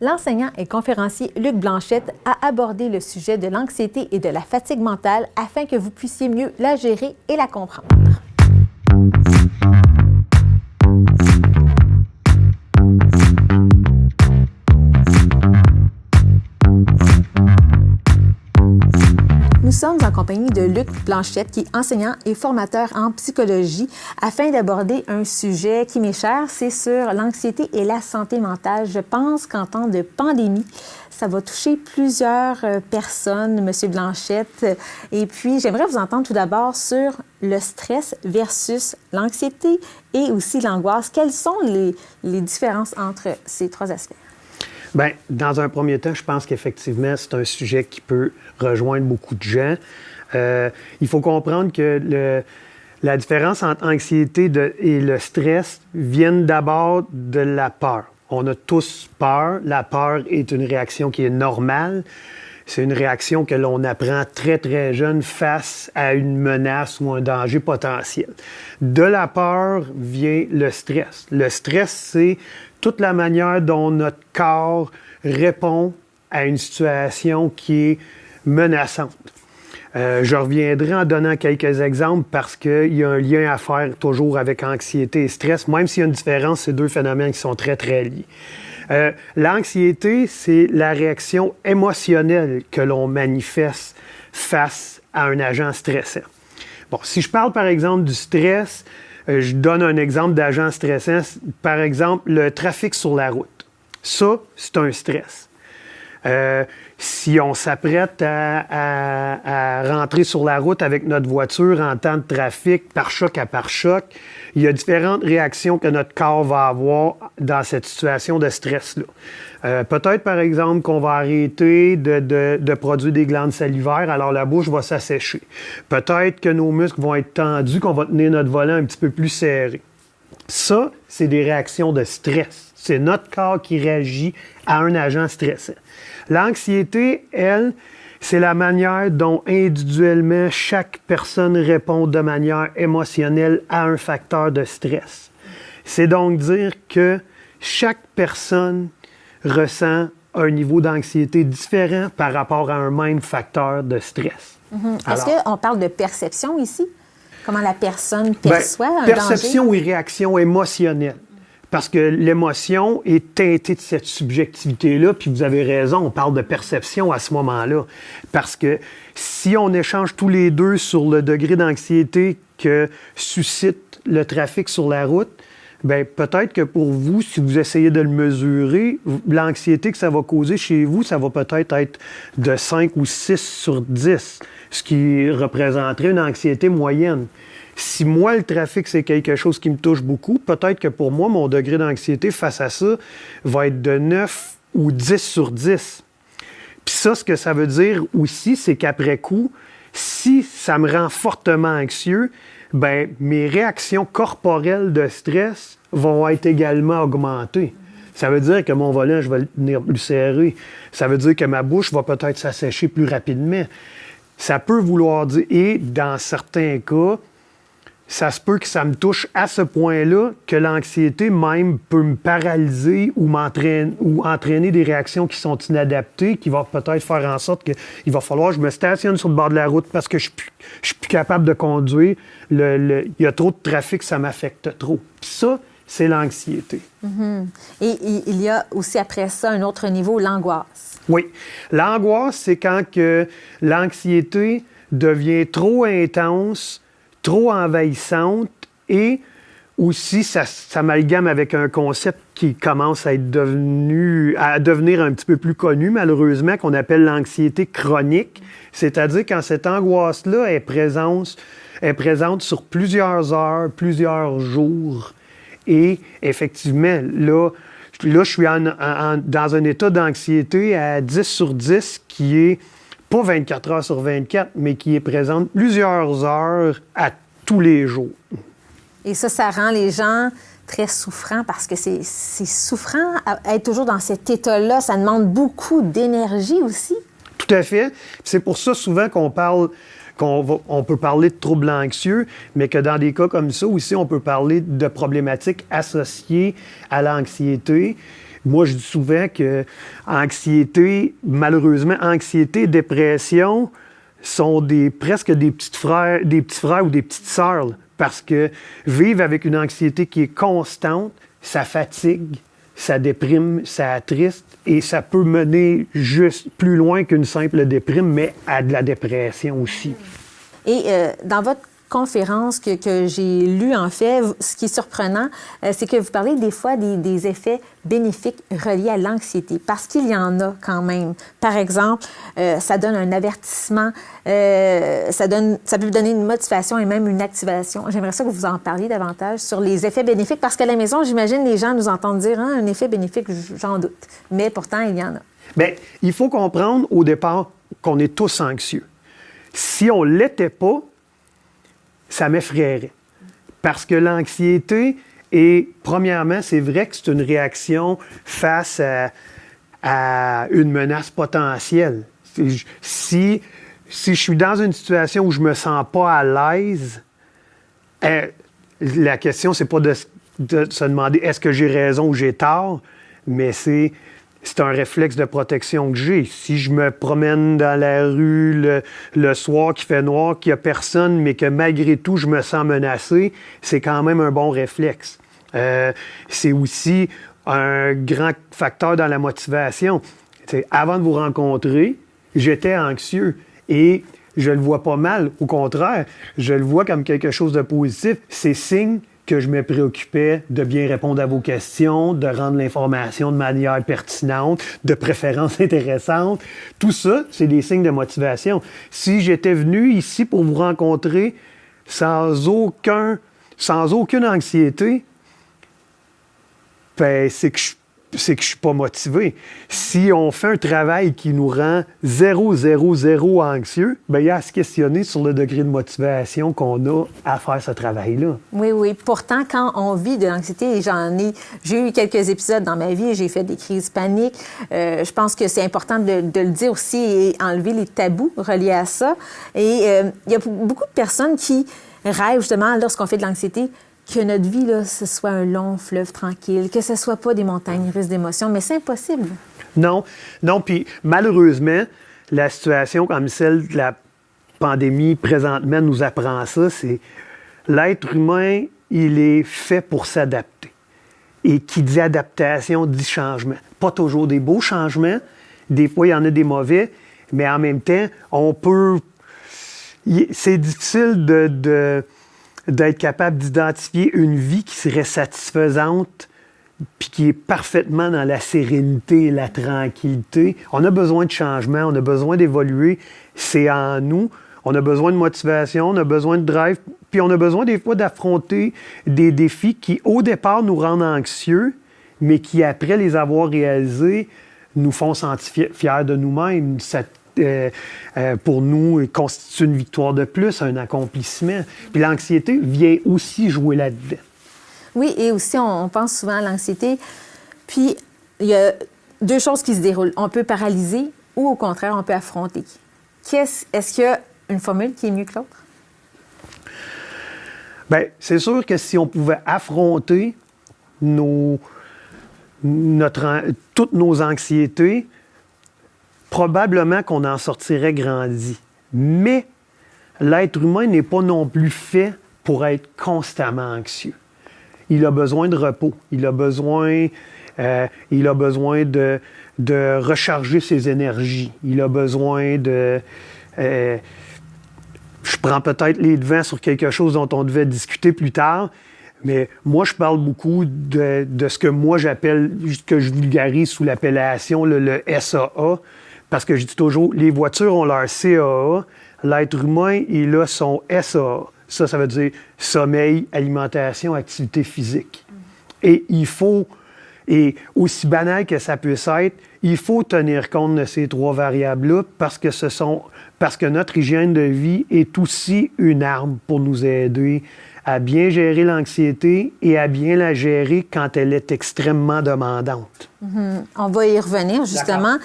L'enseignant et conférencier Luc Blanchette a abordé le sujet de l'anxiété et de la fatigue mentale afin que vous puissiez mieux la gérer et la comprendre. Nous sommes en compagnie de Luc Blanchette, qui est enseignant et formateur en psychologie, afin d'aborder un sujet qui m'est cher, c'est sur l'anxiété et la santé mentale. Je pense qu'en temps de pandémie, ça va toucher plusieurs personnes, M. Blanchette. Et puis, j'aimerais vous entendre tout d'abord sur le stress versus l'anxiété et aussi l'angoisse. Quelles sont les différences entre ces trois aspects? Bien, dans un premier temps, je pense qu'effectivement, c'est un sujet qui peut rejoindre beaucoup de gens. Il faut comprendre que la différence entre anxiété et le stress viennent d'abord de la peur. On a tous peur. La peur est une réaction qui est normale. C'est une réaction que l'on apprend très, très jeune face à une menace ou un danger potentiel. De la peur vient le stress. Le stress, c'est toute la manière dont notre corps répond à une situation qui est menaçante. Je reviendrai en donnant quelques exemples parce qu'il y a un lien à faire toujours avec anxiété et stress, même s'il y a une différence, c'est deux phénomènes qui sont très, très liés. L'anxiété, c'est la réaction émotionnelle que l'on manifeste face à un agent stressant. Bon, si je parle par exemple du stress, je donne un exemple d'agent stressant, par exemple le trafic sur la route. Ça, c'est un stress. Si on s'apprête à rentrer sur la route avec notre voiture en temps de trafic, pare-choc à pare-choc, il y a différentes réactions que notre corps va avoir dans cette situation de stress-là. Peut-être, par exemple, qu'on va arrêter de produire des glandes salivaires, alors la bouche va s'assécher. Peut-être que nos muscles vont être tendus, qu'on va tenir notre volant un petit peu plus serré. Ça, c'est des réactions de stress. C'est notre corps qui réagit à un agent stressant. L'anxiété, elle, c'est la manière dont individuellement chaque personne répond de manière émotionnelle à un facteur de stress. C'est donc dire que chaque personne ressent un niveau d'anxiété différent par rapport à un même facteur de stress. Est-ce qu'on parle de perception ici? Comment la personne perçoit un danger? Perception et réaction émotionnelle. Parce que l'émotion est teintée de cette subjectivité-là, puis vous avez raison, on parle de perception à ce moment-là. Parce que si on échange tous les deux sur le degré d'anxiété que suscite le trafic sur la route, bien, peut-être que pour vous, si vous essayez de le mesurer, l'anxiété que ça va causer chez vous, ça va peut-être être de 5 ou 6 sur 10, ce qui représenterait une anxiété moyenne. Si moi, le trafic, c'est quelque chose qui me touche beaucoup, peut-être que pour moi, mon degré d'anxiété face à ça va être de 9 ou 10 sur 10. Puis ça, ce que ça veut dire aussi, c'est qu'après coup, si ça me rend fortement anxieux, bien, mes réactions corporelles de stress vont être également augmentées. Ça veut dire que mon volant, je vais le tenir plus serré. Ça veut dire que ma bouche va peut-être s'assécher plus rapidement. Ça peut vouloir dire, et dans certains cas, ça se peut que ça me touche à ce point-là que l'anxiété même peut me paralyser ou entraîner des réactions qui sont inadaptées, qui vont peut-être faire en sorte qu'il va falloir que je me stationne sur le bord de la route parce que je suis plus capable de conduire. Il y a trop de trafic, ça m'affecte trop. Puis ça, c'est l'anxiété. Et il y a aussi après ça un autre niveau, l'angoisse. Oui. L'angoisse, c'est quand que l'anxiété devient trop intense, trop envahissante et aussi ça s'amalgame avec un concept qui commence à devenir un petit peu plus connu, malheureusement, qu'on appelle l'anxiété chronique. C'est-à-dire quand cette angoisse-là est présente sur plusieurs heures, plusieurs jours. Et effectivement, là je suis dans un état d'anxiété à 10 sur 10 qui est pas 24 heures sur 24, mais qui est présente plusieurs heures à tous les jours. Et ça rend les gens très souffrants parce que c'est souffrant être toujours dans cet état-là. Ça demande beaucoup d'énergie aussi. Tout à fait. C'est pour ça souvent qu'on peut parler de troubles anxieux, mais que dans des cas comme ça aussi, on peut parler de problématiques associées à l'anxiété. moi, je dis souvent que anxiété, malheureusement, anxiété, dépression sont presque des petits frères ou des petites sœurs. Là, parce que vivre avec une anxiété qui est constante, ça fatigue, ça déprime, ça attriste et ça peut mener juste plus loin qu'une simple déprime, mais à de la dépression aussi. Et dans votre conférence que j'ai lue, en fait, ce qui est surprenant, c'est que vous parlez des fois des effets bénéfiques reliés à l'anxiété, parce qu'il y en a quand même. Par exemple, ça donne un avertissement, ça peut donner une motivation et même une activation. J'aimerais ça que vous en parliez davantage sur les effets bénéfiques, parce qu'à la maison, j'imagine les gens nous entendent dire un effet bénéfique, j'en doute. Mais pourtant, il y en a. Bien, il faut comprendre au départ qu'on est tous anxieux. Si on ne l'était pas, ça m'effraierait. Parce que l'anxiété est, premièrement, c'est vrai que c'est une réaction face à une menace potentielle. Si je suis dans une situation où je ne me sens pas à l'aise, la question, c'est pas de se demander est-ce que j'ai raison ou j'ai tort, mais c'est un réflexe de protection que j'ai. Si je me promène dans la rue le soir qu'il fait noir, qu'il n'y a personne, mais que malgré tout, je me sens menacé, c'est quand même un bon réflexe. C'est aussi un grand facteur dans la motivation. T'sais, avant de vous rencontrer, j'étais anxieux et je le vois pas mal. Au contraire, je le vois comme quelque chose de positif. C'est signe que je me préoccupais de bien répondre à vos questions, de rendre l'information de manière pertinente, de préférence intéressante. Tout ça, c'est des signes de motivation. Si j'étais venu ici pour vous rencontrer sans aucune anxiété, ben, c'est que je suis pas motivé. Si on fait un travail qui nous rend 0 anxieux, bien, il y a à se questionner sur le degré de motivation qu'on a à faire ce travail-là. Oui, oui. Pourtant, quand on vit de l'anxiété, et j'ai eu quelques épisodes dans ma vie, j'ai fait des crises paniques. Je pense que c'est important de le dire aussi et enlever les tabous reliés à ça. Et il y a beaucoup de personnes qui rêvent justement, lorsqu'on fait de l'anxiété, que notre vie, là, ce soit un long fleuve tranquille, que ce ne soit pas des montagnes risques d'émotions, mais c'est impossible. Non, puis malheureusement, la situation comme celle de la pandémie présentement nous apprend ça, c'est l'être humain, il est fait pour s'adapter. Et qui dit adaptation, dit changement. Pas toujours des beaux changements, des fois il y en a des mauvais, mais en même temps, c'est difficile d'être capable d'identifier une vie qui serait satisfaisante puis qui est parfaitement dans la sérénité et la tranquillité. On a besoin de changement, on a besoin d'évoluer. C'est en nous. On a besoin de motivation, on a besoin de drive, puis on a besoin des fois d'affronter des défis qui, au départ, nous rendent anxieux, mais qui, après les avoir réalisés, nous font sentir fiers de nous-mêmes. Pour nous, constitue une victoire de plus, un accomplissement. Puis l'anxiété vient aussi jouer là-dedans. Oui, et aussi, on pense souvent à l'anxiété. Puis, il y a deux choses qui se déroulent. On peut paralyser ou, au contraire, on peut affronter. Est-ce qu'il y a une formule qui est mieux que l'autre? Bien, c'est sûr que si on pouvait affronter toutes nos anxiétés, probablement qu'on en sortirait grandi. Mais l'être humain n'est pas non plus fait pour être constamment anxieux. Il a besoin de repos. Il a besoin de recharger ses énergies. Il a besoin de... je prends peut-être les devants sur quelque chose dont on devait discuter plus tard, mais moi, je parle beaucoup de ce que moi j'appelle, que je vulgarise sous l'appellation le SAA, parce que je dis toujours, les voitures ont leur CAA, l'être humain, il a son SAA. Ça veut dire sommeil, alimentation, activité physique. Et et aussi banal que ça puisse être, il faut tenir compte de ces trois variables-là parce que notre hygiène de vie est aussi une arme pour nous aider à bien gérer l'anxiété et à bien la gérer quand elle est extrêmement demandante. On va y revenir, justement.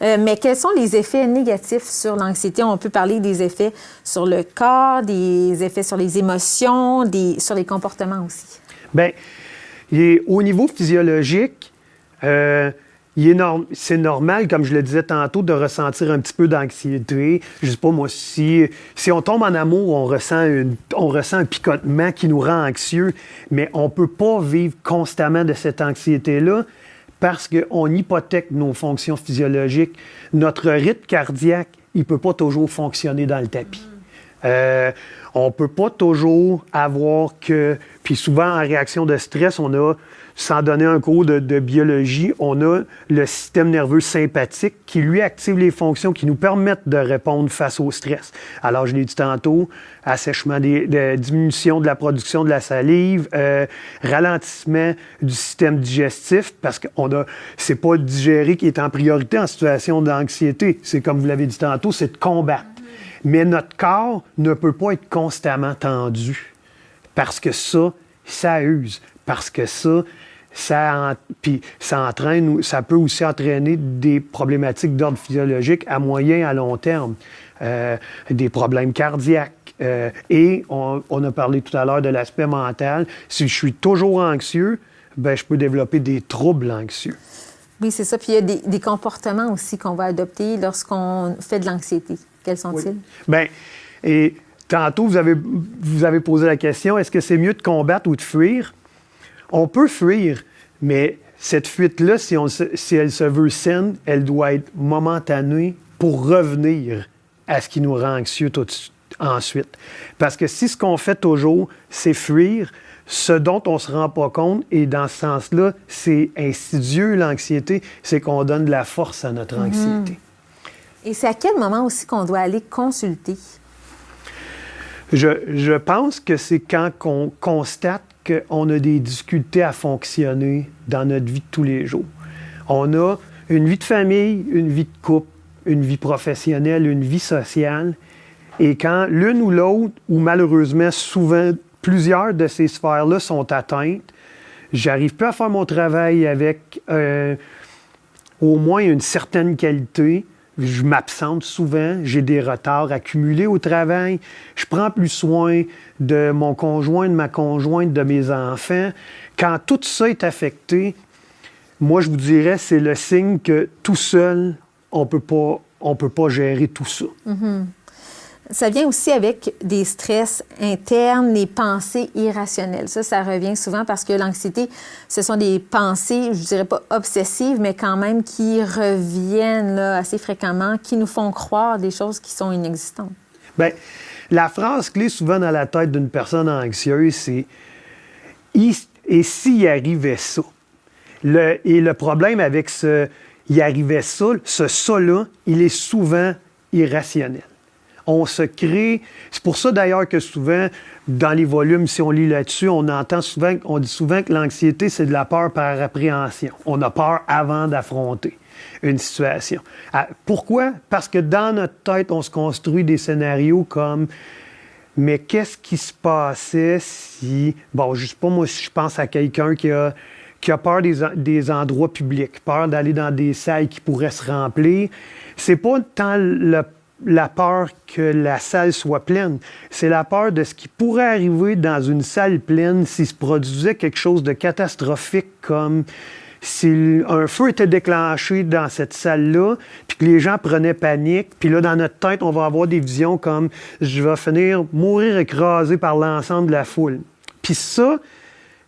Mais quels sont les effets négatifs sur l'anxiété? On peut parler des effets sur le corps, des effets sur les émotions, sur les comportements aussi. Bien, au niveau physiologique, C'est normal, comme je le disais tantôt, de ressentir un petit peu d'anxiété. Je sais pas, moi, si on tombe en amour, on ressent un picotement qui nous rend anxieux, mais on peut pas vivre constamment de cette anxiété-là parce qu'on hypothèque nos fonctions physiologiques. Notre rythme cardiaque, il peut pas toujours fonctionner dans le tapis. On peut pas toujours avoir que... Puis souvent, en réaction de stress, on a, sans donner un cours de biologie, on a le système nerveux sympathique qui, lui, active les fonctions qui nous permettent de répondre face au stress. Alors, je l'ai dit tantôt, assèchement diminution de la production de la salive, ralentissement du système digestif, parce que c'est pas digérer qui est en priorité en situation d'anxiété. C'est comme vous l'avez dit tantôt, c'est de combattre. Mais notre corps ne peut pas être constamment tendu parce que ça use, parce que ça entraîne, ça peut aussi entraîner des problématiques d'ordre physiologique à moyen et à long terme, des problèmes cardiaques. Et on a parlé tout à l'heure de l'aspect mental. Si je suis toujours anxieux, ben je peux développer des troubles anxieux. Oui, c'est ça. Puis il y a des comportements aussi qu'on va adopter lorsqu'on fait de l'anxiété. Quels sont-ils? Oui. Bien, et tantôt, vous avez posé la question, est-ce que c'est mieux de combattre ou de fuir? On peut fuir, mais cette fuite-là, si elle se veut saine, elle doit être momentanée pour revenir à ce qui nous rend anxieux ensuite. Parce que si ce qu'on fait toujours, c'est fuir, ce dont on ne se rend pas compte, et dans ce sens-là, c'est insidieux, l'anxiété, c'est qu'on donne de la force à notre anxiété. Et c'est à quel moment aussi qu'on doit aller consulter? Je pense que c'est quand on constate qu'on a des difficultés à fonctionner dans notre vie de tous les jours. On a une vie de famille, une vie de couple, une vie professionnelle, une vie sociale. Et quand l'une ou l'autre, ou malheureusement souvent plusieurs de ces sphères-là sont atteintes, j'arrive plus à faire mon travail avec au moins une certaine qualité. Je m'absente souvent, j'ai des retards accumulés au travail, je prends plus soin de mon conjoint, de ma conjointe, de mes enfants. Quand tout ça est affecté, moi, je vous dirais, c'est le signe que tout seul, on peut pas gérer tout ça. Mm-hmm. Ça vient aussi avec des stress internes, des pensées irrationnelles. Ça revient souvent parce que l'anxiété, ce sont des pensées, je dirais pas obsessives, mais quand même qui reviennent là, assez fréquemment, qui nous font croire des choses qui sont inexistantes. Bien, la phrase clé souvent dans la tête d'une personne anxieuse, c'est « et s'il arrivait ça? » Et le problème avec ce « il arrivait ça », ce « ça-là », il est souvent irrationnel. On se crée... C'est pour ça, d'ailleurs, que souvent, dans les volumes, si on lit là-dessus, on dit souvent que l'anxiété, c'est de la peur par appréhension. On a peur avant d'affronter une situation. Pourquoi? Parce que dans notre tête, on se construit des scénarios comme « Mais qu'est-ce qui se passait si... » Bon, je sais pas, moi, si je pense à quelqu'un qui a peur des endroits publics, peur d'aller dans des salles qui pourraient se remplir. C'est pas tant la peur que la salle soit pleine. C'est la peur de ce qui pourrait arriver dans une salle pleine s'il se produisait quelque chose de catastrophique, comme si un feu était déclenché dans cette salle-là, puis que les gens prenaient panique, puis là, dans notre tête, on va avoir des visions comme « je vais finir mourir écrasé par l'ensemble de la foule ». Puis ça,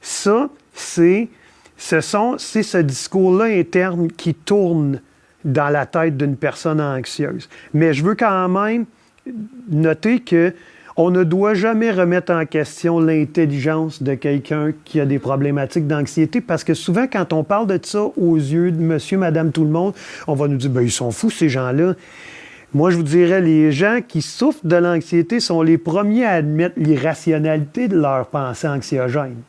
c'est ce discours-là interne qui tourne dans la tête d'une personne anxieuse. Mais je veux quand même noter qu'on ne doit jamais remettre en question l'intelligence de quelqu'un qui a des problématiques d'anxiété, parce que souvent, quand on parle de ça aux yeux de monsieur, madame, tout le monde, on va nous dire « ben ils sont fous, ces gens-là ». Moi, je vous dirais, les gens qui souffrent de l'anxiété sont les premiers à admettre l'irrationalité de leurs pensées anxiogènes.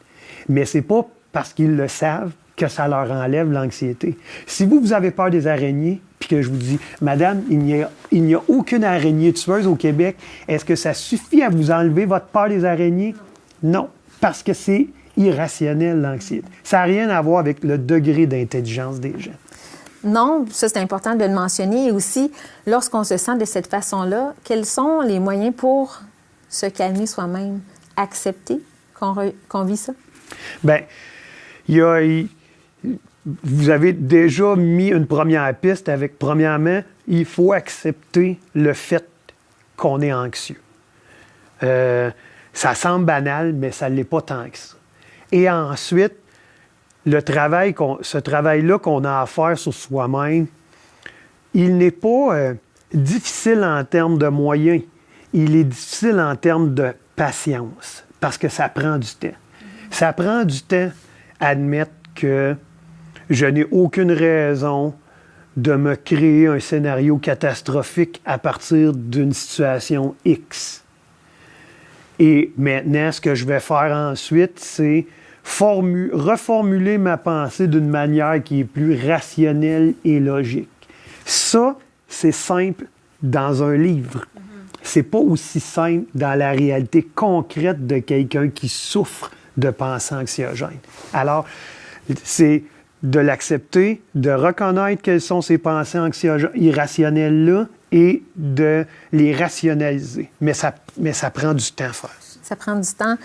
Mais c'est pas parce qu'ils le savent que ça leur enlève l'anxiété. Si vous avez peur des araignées, puis que je vous dis, madame, il n'y a aucune araignée tueuse au Québec, est-ce que ça suffit à vous enlever votre peur des araignées? Non, parce que c'est irrationnel, l'anxiété. Ça n'a rien à voir avec le degré d'intelligence des gens. Non, ça c'est important de le mentionner. Et aussi, lorsqu'on se sent de cette façon-là, quels sont les moyens pour se calmer soi-même, accepter qu'on vit ça? Bien, vous avez déjà mis une première piste avec, premièrement, il faut accepter le fait qu'on est anxieux. Ça semble banal, mais ça ne l'est pas tant que ça. Et ensuite, ce travail-là qu'on a à faire sur soi-même, il n'est pas difficile en termes de moyens. Il est difficile en termes de patience, parce que ça prend du temps. Ça prend du temps à admettre que je n'ai aucune raison de me créer un scénario catastrophique à partir d'une situation X. Et maintenant, ce que je vais faire ensuite, c'est reformuler ma pensée d'une manière qui est plus rationnelle et logique. Ça, c'est simple dans un livre. C'est pas aussi simple dans la réalité concrète de quelqu'un qui souffre de pensées anxiogènes. Alors, c'est de l'accepter, de reconnaître quelles sont ces pensées irrationnelles-là et de les rationaliser. Mais ça prend du temps à faire. Ça prend du temps.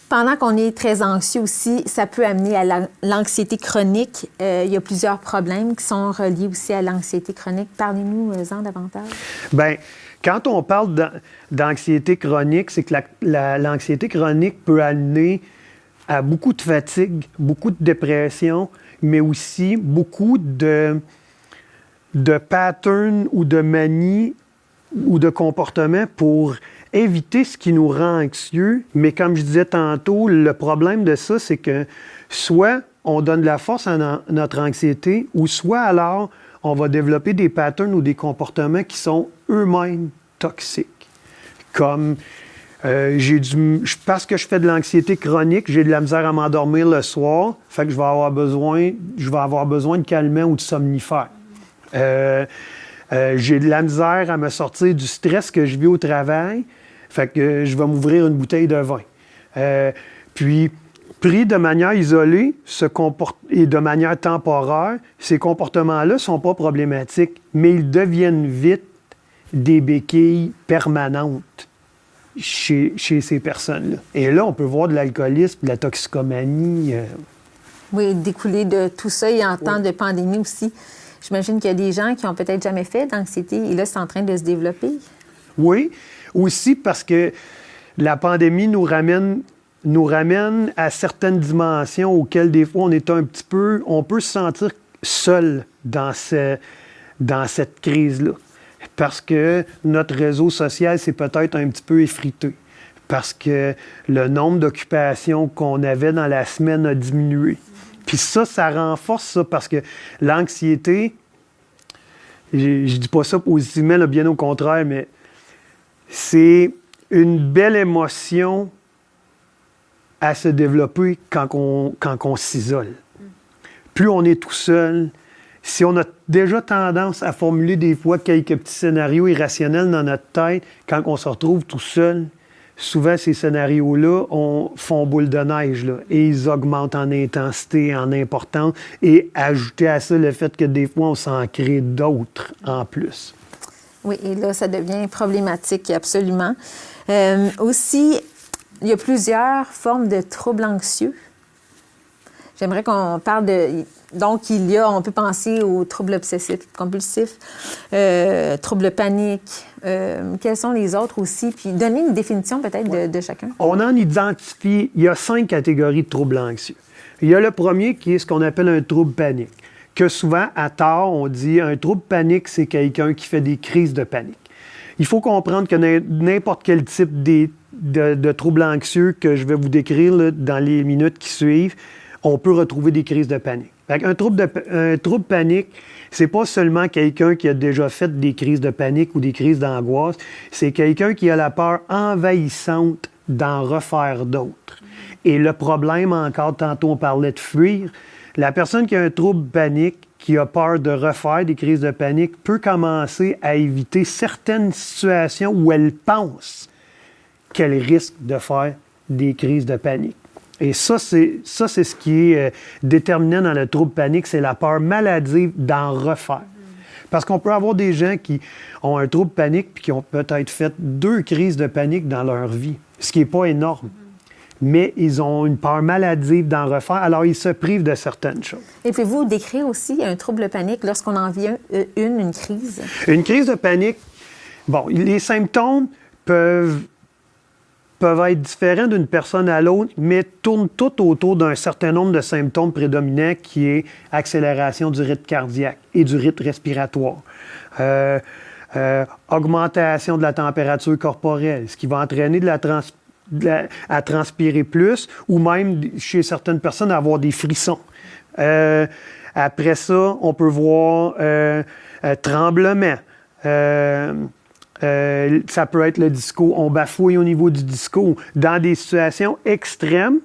Pendant qu'on est très anxieux aussi, ça peut amener à l'anxiété chronique. Il y a plusieurs problèmes qui sont reliés aussi à l'anxiété chronique. Parlez-nous-en davantage. Bien, quand on parle d'anxiété chronique, c'est que l'anxiété chronique peut amener à beaucoup de fatigue, beaucoup de dépression, mais aussi beaucoup de patterns ou de manies ou de comportements pour éviter ce qui nous rend anxieux. Mais comme je disais tantôt, le problème de ça, c'est que soit on donne de la force à notre anxiété, ou soit alors on va développer des patterns ou des comportements qui sont eux-mêmes toxiques. Comme parce que je fais de l'anxiété chronique, j'ai de la misère à m'endormir le soir, fait que je vais avoir besoin de calmants ou de somnifères. J'ai de la misère à me sortir du stress que je vis au travail, fait que je vais m'ouvrir une bouteille de vin. Puis, pris de manière isolée et de manière temporaire, ces comportements-là ne sont pas problématiques, mais ils deviennent vite des béquilles permanentes chez ces personnes-là. Et là, on peut voir de l'alcoolisme, de la toxicomanie. Oui, découler de tout ça. Et en temps de pandémie aussi, j'imagine qu'il y a des gens qui n'ont peut-être jamais fait d'anxiété et là, c'est en train de se développer. Oui, aussi parce que la pandémie nous ramène à certaines dimensions auxquelles des fois on peut se sentir seul dans cette crise-là. Parce que notre réseau social s'est peut-être un petit peu effrité. Parce que le nombre d'occupations qu'on avait dans la semaine a diminué. Puis ça renforce ça parce que l'anxiété, je dis pas ça positivement, là, bien au contraire, mais c'est une belle émotion à se développer quand on s'isole. Plus on est tout seul, si on a déjà tendance à formuler des fois quelques petits scénarios irrationnels dans notre tête, quand on se retrouve tout seul, souvent ces scénarios-là font boule de neige, là, et ils augmentent en intensité, en importance, et ajouter à ça le fait que des fois, on s'en crée d'autres en plus. Oui, et là, ça devient problématique, absolument. Aussi, il y a plusieurs formes de troubles anxieux. J'aimerais qu'on parle de... Donc, on peut penser aux troubles obsessifs, compulsifs, troubles paniques. Quels sont les autres aussi? Puis, donner une définition peut-être de chacun. On en identifie, il y a 5 catégories de troubles anxieux. Il y a le premier qui est ce qu'on appelle un trouble panique, que souvent, à tort, on dit un trouble panique, c'est quelqu'un qui fait des crises de panique. Il faut comprendre que n'importe quel type de troubles anxieux que je vais vous décrire là, dans les minutes qui suivent, on peut retrouver des crises de panique. Un trouble panique, c'est pas seulement quelqu'un qui a déjà fait des crises de panique ou des crises d'angoisse, c'est quelqu'un qui a la peur envahissante d'en refaire d'autres. Et le problème, encore, tantôt on parlait de fuir, la personne qui a un trouble panique, qui a peur de refaire des crises de panique, peut commencer à éviter certaines situations où elle pense qu'elle risque de faire des crises de panique. Et ça, c'est ce qui est déterminant dans le trouble panique, c'est la peur maladive d'en refaire. Parce qu'on peut avoir des gens qui ont un trouble panique puis qui ont peut-être fait 2 crises de panique dans leur vie, ce qui n'est pas énorme. mais ils ont une peur maladive d'en refaire, alors ils se privent de certaines choses. Et pouvez-vous décrire aussi un trouble panique lorsqu'on en vit une crise? Une crise de panique, bon, les symptômes peuvent être différents d'une personne à l'autre, mais tournent tout autour d'un certain nombre de symptômes prédominants qui est accélération du rythme cardiaque et du rythme respiratoire. Augmentation de la température corporelle, ce qui va entraîner à transpirer plus ou même, chez certaines personnes, à avoir des frissons. Après ça, on peut voir tremblement. Ça peut être le disco. On bafouille au niveau du disco. Dans des situations extrêmes,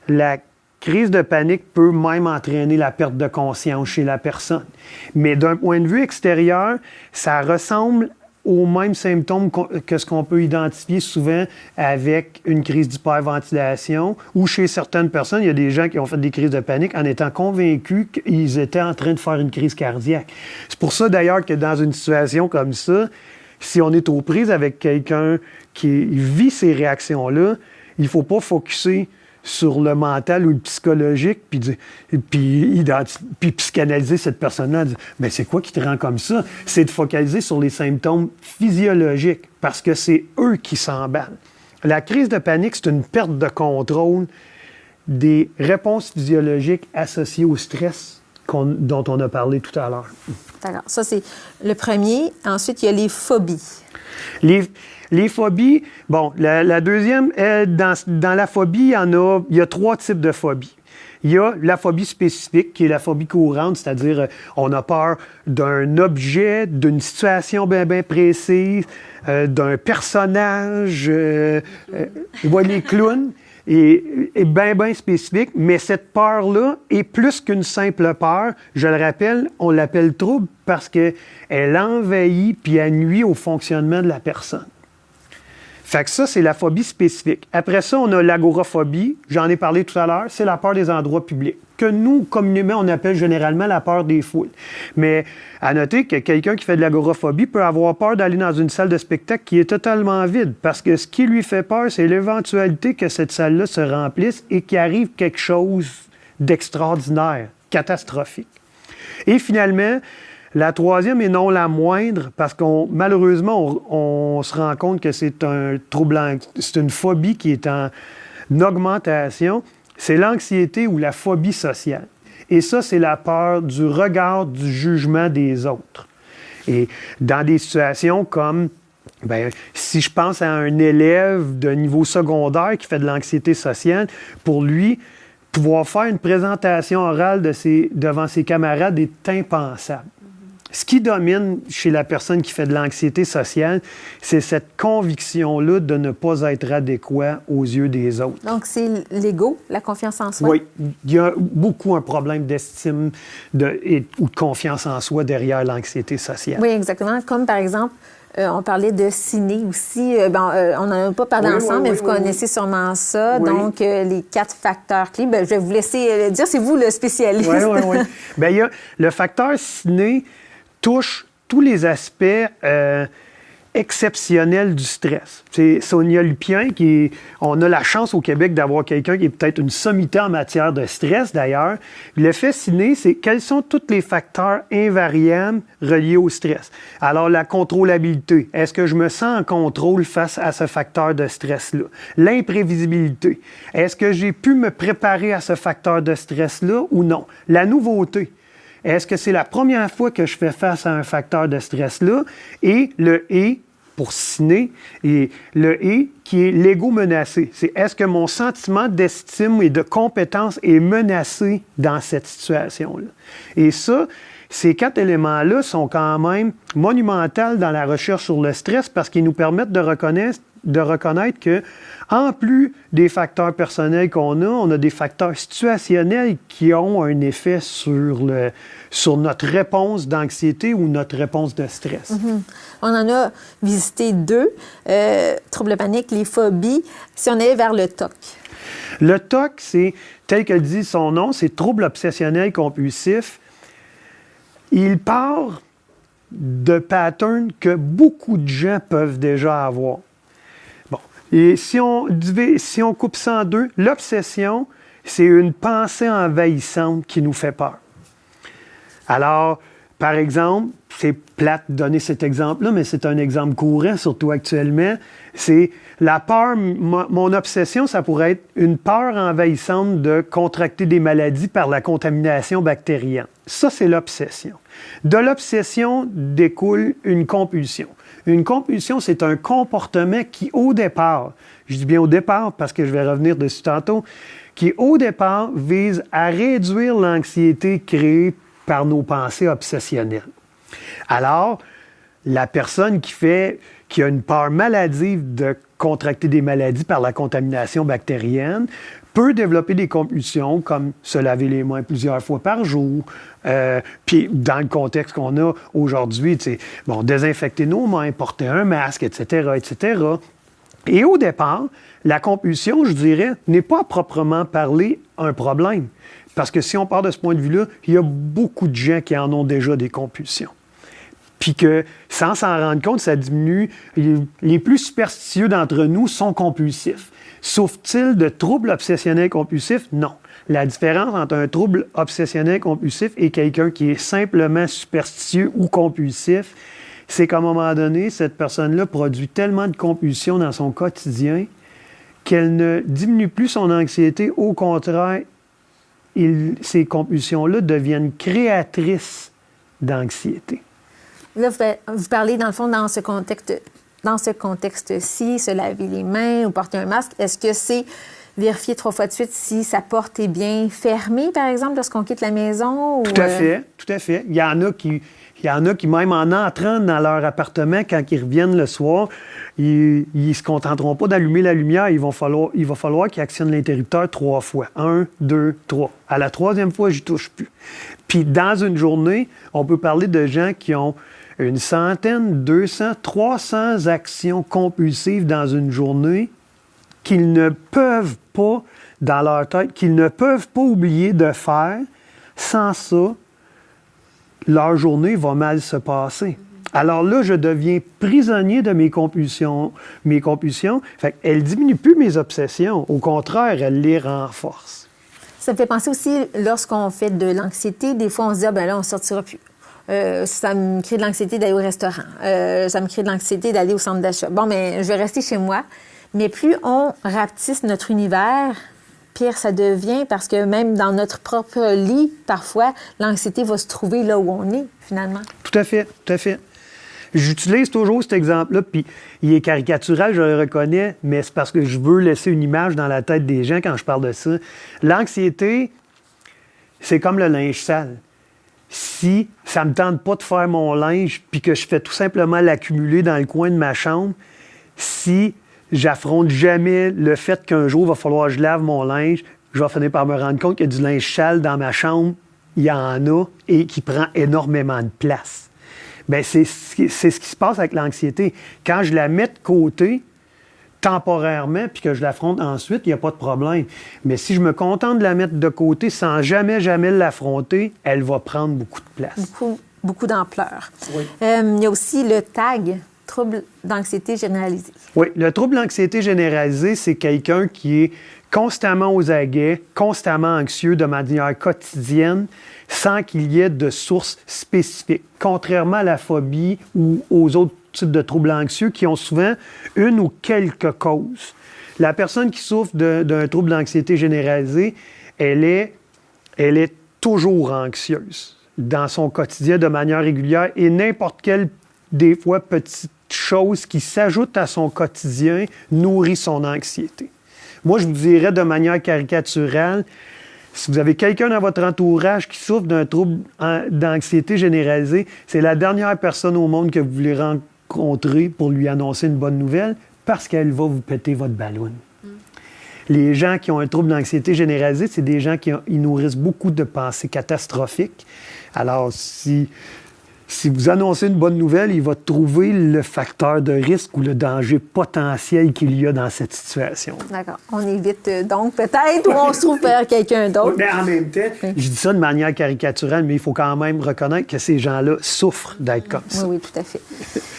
la crise de panique peut même entraîner la perte de conscience chez la personne. Mais d'un point de vue extérieur, ça ressemble aux mêmes symptômes que ce qu'on peut identifier souvent avec une crise d'hyperventilation ou chez certaines personnes, il y a des gens qui ont fait des crises de panique en étant convaincus qu'ils étaient en train de faire une crise cardiaque. C'est pour ça d'ailleurs que dans une situation comme ça, si on est aux prises avec quelqu'un qui vit ces réactions-là, il ne faut pas focusser sur le mental ou le psychologique, puis psychanalyser cette personne-là. Mais c'est quoi qui te rend comme ça? C'est de focaliser sur les symptômes physiologiques, parce que c'est eux qui s'emballent. La crise de panique, c'est une perte de contrôle des réponses physiologiques associées au stress dont on a parlé tout à l'heure. D'accord. Ça, c'est le premier. Ensuite, il y a les phobies. Les phobies, bon, la deuxième, dans la phobie, il y a 3 types de phobies. Il y a la phobie spécifique, qui est la phobie courante, c'est-à-dire on a peur d'un objet, d'une situation bien précise, d'un personnage, les clowns. Et bien spécifique, mais cette peur-là est plus qu'une simple peur. Je le rappelle, on l'appelle trouble parce qu'elle envahit puis elle nuit au fonctionnement de la personne. Fait que ça, c'est la phobie spécifique. Après ça, on a l'agoraphobie. J'en ai parlé tout à l'heure. C'est la peur des endroits publics, que nous, communément, on appelle généralement la peur des foules. Mais à noter que quelqu'un qui fait de l'agoraphobie peut avoir peur d'aller dans une salle de spectacle qui est totalement vide, parce que ce qui lui fait peur, c'est l'éventualité que cette salle-là se remplisse et qu'il arrive quelque chose d'extraordinaire, catastrophique. Et finalement, la troisième et non la moindre, parce malheureusement, on se rend compte que c'est un trouble, c'est une phobie qui est en augmentation, c'est l'anxiété ou la phobie sociale. Et ça, c'est la peur du regard, du jugement des autres. Et dans des situations comme, si je pense à un élève de niveau secondaire qui fait de l'anxiété sociale, pour lui, pouvoir faire une présentation orale devant ses camarades est impensable. Ce qui domine chez la personne qui fait de l'anxiété sociale, c'est cette conviction-là de ne pas être adéquat aux yeux des autres. Donc, c'est l'ego, la confiance en soi? Oui, il y a beaucoup un problème d'estime ou de confiance en soi derrière l'anxiété sociale. Oui, exactement. Comme par exemple, on parlait de ciné aussi. On n'en a pas parlé ensemble, mais vous connaissez sûrement ça. Oui. Donc, les 4 facteurs clés. Je vais vous laisser dire, c'est vous le spécialiste. Oui. Il y a le facteur ciné touche tous les aspects exceptionnels du stress. C'est Sonia Lupien on a la chance au Québec d'avoir quelqu'un qui est peut-être une sommité en matière de stress d'ailleurs. L'effet ciné, c'est quels sont tous les facteurs invariables reliés au stress. Alors la contrôlabilité, est-ce que je me sens en contrôle face à ce facteur de stress-là? L'imprévisibilité, est-ce que j'ai pu me préparer à ce facteur de stress-là ou non? La nouveauté, est-ce que c'est la première fois que je fais face à un facteur de stress-là? Et le « et » pour ciné, et le « et » qui est l'ego menacé. C'est est-ce que mon sentiment d'estime et de compétence est menacé dans cette situation-là? Et ça, ces 4 éléments-là sont quand même monumentaux dans la recherche sur le stress parce qu'ils nous permettent de reconnaître que, en plus des facteurs personnels on a des facteurs situationnels qui ont un effet sur notre réponse d'anxiété ou notre réponse de stress. Mm-hmm. On en a visité 2, troubles paniques, les phobies. Si on allait vers le TOC. Le TOC, c'est, tel que le dit son nom, c'est trouble obsessionnel compulsif. Il part de patterns que beaucoup de gens peuvent déjà avoir. Et si on coupe ça en deux, l'obsession, c'est une pensée envahissante qui nous fait peur. Alors, par exemple, c'est plate de donner cet exemple-là, mais c'est un exemple courant, surtout actuellement. C'est la peur, mon obsession, ça pourrait être une peur envahissante de contracter des maladies par la contamination bactérienne. Ça, c'est l'obsession. De l'obsession découle une compulsion. Une compulsion, c'est un comportement qui, au départ, je dis bien au départ parce que je vais revenir dessus tantôt, qui, au départ, vise à réduire l'anxiété créée par nos pensées obsessionnelles. Alors, la personne qui a une peur maladive de contracter des maladies par la contamination bactérienne peut développer des compulsions comme se laver les mains plusieurs fois par jour. Puis, dans le contexte qu'on a aujourd'hui, désinfecter nos mains, porter un masque, etc., etc. Et au départ, la compulsion, je dirais, n'est pas à proprement parler un problème. Parce que si on part de ce point de vue-là, il y a beaucoup de gens qui en ont déjà des compulsions. Puis que, sans s'en rendre compte, ça diminue. Les plus superstitieux d'entre nous sont compulsifs. Souffrent-ils de troubles obsessionnels compulsifs? Non. La différence entre un trouble obsessionnel compulsif et quelqu'un qui est simplement superstitieux ou compulsif, c'est qu'à un moment donné, cette personne-là produit tellement de compulsions dans son quotidien qu'elle ne diminue plus son anxiété. Au contraire, ces compulsions-là deviennent créatrices d'anxiété. Là, vous parlez, dans le fond, dans ce contexte-ci, se laver les mains ou porter un masque. Est-ce que c'est vérifier 3 fois de suite si sa porte est bien fermée, par exemple, lorsqu'on quitte la maison? Tout à fait, tout à fait. Il y en a qui, même en entrant dans leur appartement, quand ils reviennent le soir, ils ne se contenteront pas d'allumer la lumière. Il va falloir qu'ils actionnent l'interrupteur 3 fois. 1, 2, 3. À la 3e fois, je n'y touche plus. Puis dans une journée, on peut parler de gens qui ont 100, 200, 300 actions compulsives dans une journée qu'ils ne peuvent pas, dans leur tête, qu'ils ne peuvent pas oublier de faire. Sans ça, leur journée va mal se passer. Alors là, je deviens prisonnier de mes compulsions. Fait qu'elles ne diminuent plus mes obsessions. Au contraire, elles les renforcent. Ça me fait penser aussi, lorsqu'on fait de l'anxiété, des fois, on se dit, là, on ne sortira plus. Ça me crée de l'anxiété d'aller au restaurant. Ça me crée de l'anxiété d'aller au centre d'achat. Bon, mais je vais rester chez moi. Mais plus on rapetisse notre univers, pire ça devient, parce que même dans notre propre lit, parfois, l'anxiété va se trouver là où on est, finalement. Tout à fait, tout à fait. J'utilise toujours cet exemple-là, puis il est caricatural, je le reconnais, mais c'est parce que je veux laisser une image dans la tête des gens quand je parle de ça. L'anxiété, c'est comme le linge sale. Si ça ne me tente pas de faire mon linge, puis que je fais tout simplement l'accumuler dans le coin de ma chambre, si j'affronte jamais le fait qu'un jour, il va falloir que je lave mon linge, je vais finir par me rendre compte qu'il y a du linge sale dans ma chambre, il y en a, et qui prend énormément de place. Bien, c'est ce qui se passe avec l'anxiété. Quand je la mets de côté, temporairement, puis que je l'affronte ensuite, il n'y a pas de problème. Mais si je me contente de la mettre de côté sans jamais l'affronter, elle va prendre beaucoup de place. Beaucoup d'ampleur. Oui. Il y a aussi le TAG, trouble d'anxiété généralisée. Oui, le trouble d'anxiété généralisée, c'est quelqu'un qui est constamment aux aguets, constamment anxieux de manière quotidienne, sans qu'il y ait de source spécifique. Contrairement à la phobie ou aux autres types de troubles anxieux qui ont souvent une ou quelques causes. La personne qui souffre d'un trouble d'anxiété généralisée, elle est toujours anxieuse dans son quotidien de manière régulière et n'importe quelle, des fois, petite chose qui s'ajoute à son quotidien nourrit son anxiété. Moi, je vous dirais de manière caricaturale, si vous avez quelqu'un dans votre entourage qui souffre d'un trouble d'anxiété généralisée, c'est la dernière personne au monde que vous voulez rencontrer pour lui annoncer une bonne nouvelle parce qu'elle va vous péter votre ballon. Les gens qui ont un trouble d'anxiété généralisée, c'est des gens qui ils nourrissent beaucoup de pensées catastrophiques. Alors, si si vous annoncez une bonne nouvelle, il va trouver le facteur de risque ou le danger potentiel qu'il y a dans cette situation. D'accord. On évite donc peut-être ou on se trouve vers quelqu'un d'autre. Mais en même temps, je dis ça de manière caricaturale, mais il faut quand même reconnaître que ces gens-là souffrent d'être comme ça. Oui, tout à fait.